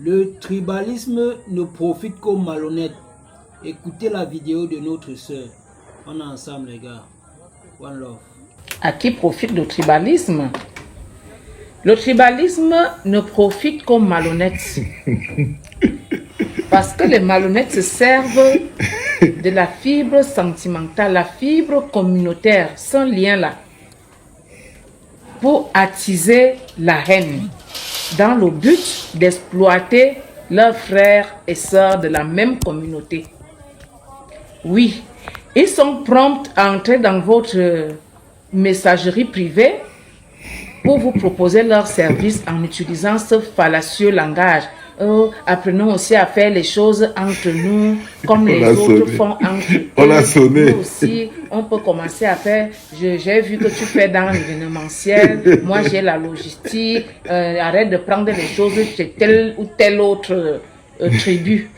Le tribalisme ne profite qu'aux malhonnêtes. Écoutez la vidéo de notre sœur. On est ensemble, les gars. One love. À qui profite le tribalisme? Le tribalisme ne profite qu'aux malhonnêtes. Parce que les malhonnêtes se servent de la fibre sentimentale, la fibre communautaire, ce lien-là, pour attiser la haine, dans le but d'exploiter leurs frères et sœurs de la même communauté. Oui, ils sont prompts à entrer dans votre messagerie privée pour vous proposer leurs services en utilisant ce fallacieux langage. Apprenons aussi à faire les choses entre nous, comme les autres font entre eux. On a sonné. Nous aussi, on peut commencer à faire. J'ai vu que tu fais dans l'événementiel. Moi, j'ai la logistique. Arrête de prendre les choses chez telle ou telle autre tribu.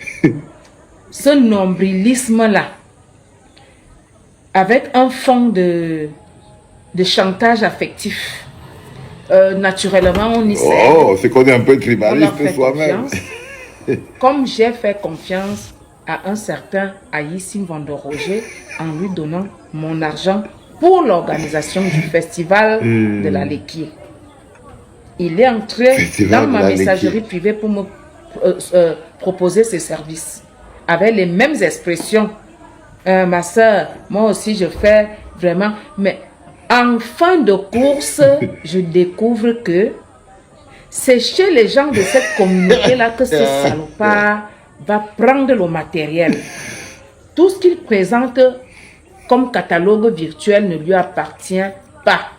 Ce nombrilisme-là, avec un fond de chantage affectif. Naturellement, on y sait. Oh, c'est qu'on est un peu tribaliste soi-même. Comme j'ai fait confiance à un certain Aïssim Roger en lui donnant mon argent pour l'organisation du festival de la Léquier. Il est entré dans ma messagerie privée pour me proposer ses services. Avec les mêmes expressions. Ma soeur, moi aussi je fais vraiment... Mais en fin de course, je découvre que c'est chez les gens de cette communauté-là que ce salopard va prendre le matériel. Tout ce qu'il présente comme catalogue virtuel ne lui appartient pas.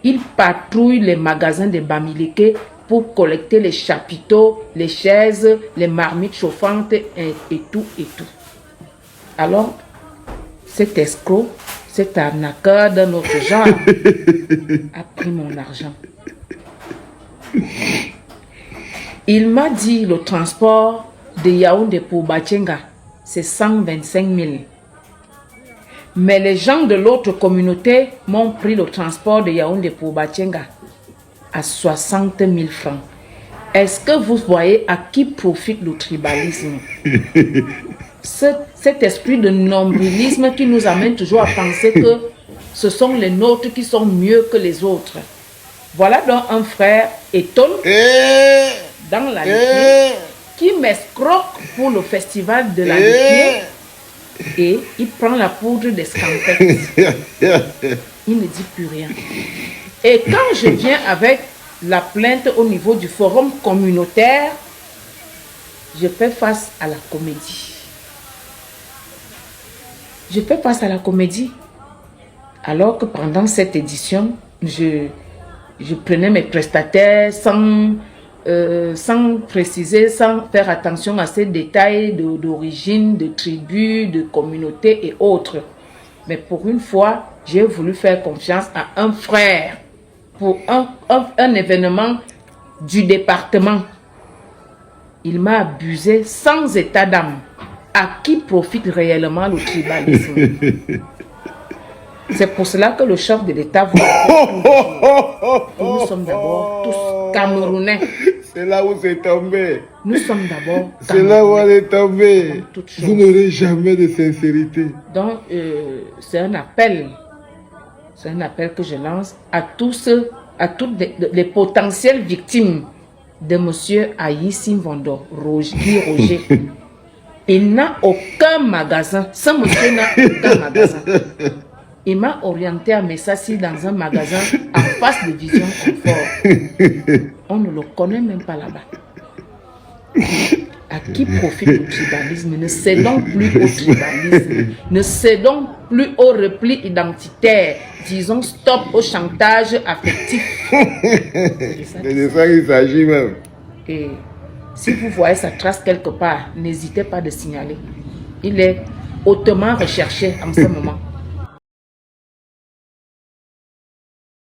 Il patrouille les magasins de Bamileke pour collecter les chapiteaux, les chaises, les marmites chauffantes et tout et tout. Alors, cet escroc, cet arnaqueur d'un autre genre a pris mon argent. Il m'a dit le transport de Yaoundé pour Bachenga, c'est 125 000. Mais les gens de l'autre communauté m'ont pris le transport de Yaoundé pour Bachenga à 60 000 francs. Est-ce que vous voyez à qui profite le tribalisme? Cet esprit de nombrilisme qui nous amène toujours à penser que ce sont les nôtres qui sont mieux que les autres. Voilà donc un frère étonné dans la Léquier qui m'escroque pour le festival de la Léquier et il prend la poudre d'escampette. Il ne dit plus rien. Et quand je viens avec la plainte au niveau du forum communautaire, je fais face à la comédie. Je fais face à la comédie. Alors que pendant cette édition, je prenais mes prestataires sans préciser, sans faire attention à ces détails d'origine, de tribu, de communauté et autres. Mais pour une fois, j'ai voulu faire confiance à un frère pour un événement du département. Il m'a abusé sans état d'âme. À qui profite réellement le tribalisme? C'est pour cela que le chef de l'État vous nous sommes d'abord tous Camerounais. C'est là où c'est tombé. Nous sommes d'abord Camerounais. C'est là où on est tombé. Vous n'aurez jamais de sincérité. Donc, c'est un appel. C'est un appel que je lance à tous toutes les potentielles victimes de M. Aïssim Roger. Il n'a aucun magasin. Ce monsieur n'a aucun magasin. Il m'a orienté à Messassi dans un magasin en face de Vision Confort. On ne le connaît même pas là-bas. À qui profite le tribalisme? Ne cédons plus au tribalisme. Ne cédons plus au repli identitaire. Disons stop au chantage affectif. C'est de ça qu'il s'agit même. Et si vous voyez sa trace quelque part, n'hésitez pas de signaler. Il est hautement recherché en ce moment.